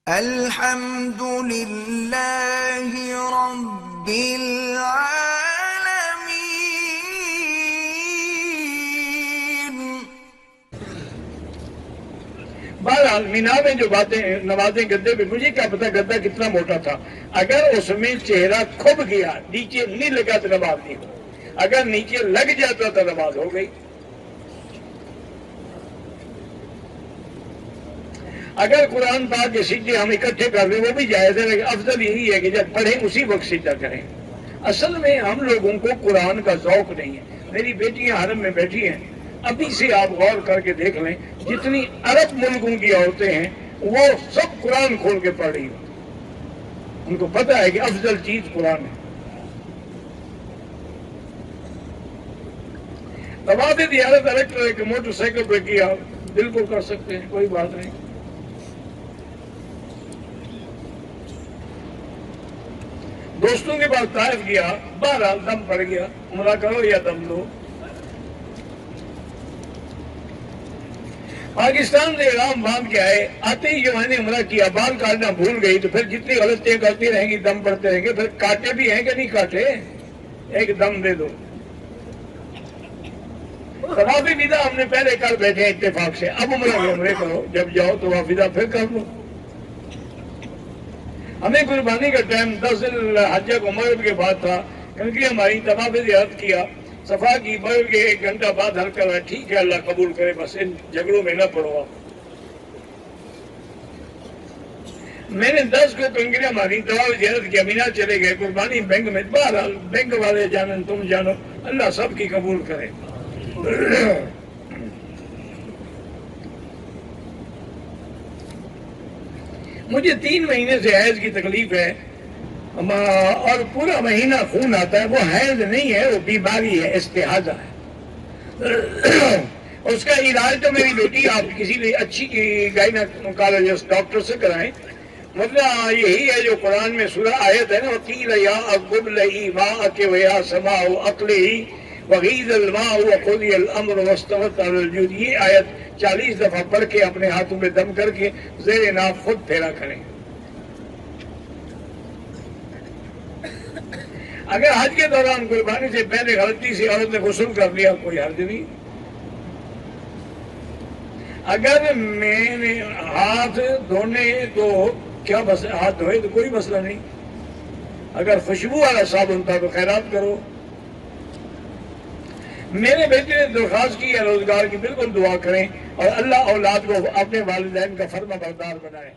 الحمد لله رب العالمين۔ بہرحال مینا میں جو باتیں نمازیں گدے پہ، مجھے کیا پتا گدا کتنا موٹا تھا۔ اگر اس میں چہرہ کھب گیا، نیچے نہیں لگا تو نماز نہیں ہو، اگر نیچے لگ جاتا تو نماز ہو گئی۔ اگر قرآن پاک کے سجدے ہم اکٹھے کر لیں وہ بھی جائز ہے، لیکن افضل یہی ہے کہ جب پڑھیں اسی وقت سجدہ کریں۔ اصل میں ہم لوگوں کو قرآن کا ذوق نہیں ہے۔ میری بیٹیاں حرم میں بیٹھی ہیں، ابھی سے آپ غور کر کے دیکھ لیں، جتنی عرب ملکوں کی عورتیں ہیں وہ سب قرآن کھول کے پڑھ رہی ہیں، ان کو پتہ ہے کہ افضل چیز قرآن ہے۔ طواف زیارت الیکٹرک موٹر سائیکل پہ کیا، بالکل کر سکتے ہیں، کوئی بات نہیں۔ دوستوں کے پاس طائف گیا، بہرحال دم پڑ گیا، عمرہ کرو یا دم لو۔ پاکستان سے احرام باندھ کے آئے، آتے ہی جو میں نے عمرہ کیا بال کاٹنا بھول گئی تو پھر جتنی غلطیاں کرتی رہیں گی دم پڑتے رہیں گے، پھر کاٹے بھی ہیں کہ نہیں کاٹے، ایک دم دے دو۔ طواف ودا ہم نے پہلے کر بیٹھے اتفاق سے، اب عمرے کرو، جب جاؤ طواف ودا پھر کر لو۔ ہمیں قربانی کا ٹائم 10 الحجہ کو مغرب کے بعد تھا، کیونکہ ہماری طواف زیارت کیا، صفا کی، مغرب کے 1 گھنٹہ بعد ہلکا ہے، ٹھیک ہے اللہ قبول کرے، بس ان جھگڑوں میں نہ پڑو آپ۔ میں نے 10 کو کنکریاں ماری، طواف زیارت کیا، مینا چلے گئے، قربانی بینک میں، بہرحال بینک والے جانن تم جانو، اللہ سب کی قبول کرے۔ مجھے 3 مہینے سے حیض کی تکلیف ہے اور پورا مہینہ خون آتا ہے، وہ حیض نہیں ہے، وہ بیماری ہے، استحاضہ ہے۔ اس کا علاج تو میری بیٹی آپ کسی بھی اچھی گائنیکولوجسٹ ڈاکٹر سے کرائیں، مطلب یہی ہے جو قرآن میں سورہ آیت ہے نا، وَقِيلَ يَا أَقْبُلْ مَاءَكَ وَيَا سَمَاءُ أَقْلِعِي وَغِيضَ الْمَاءُ وَقُضِيَ الْأَمْرُ وَاسْتَوَتْ عَلَى الْجُودِ۔ یہ آیت 40 دفعہ پڑھ کے اپنے ہاتھوں میں دم کر کے زیر ناف خود پھیرا کریں۔ اگر حج کے دوران قربانی سے پہلے غلطی سے عورت نے غسل کر لیا کوئی حرج نہیں۔ اگر میں نے ہاتھ دھونے تو کیا بس ہاتھ دھوئے تو کوئی مسئلہ نہیں، اگر خوشبو والا صابن تھا تو خیرات کرو۔ میرے بیٹے نے درخواست کی ہے روزگار کی، بالکل دعا کریں اور اللہ اولاد کو اپنے والدین کا فرما بردار بنائے۔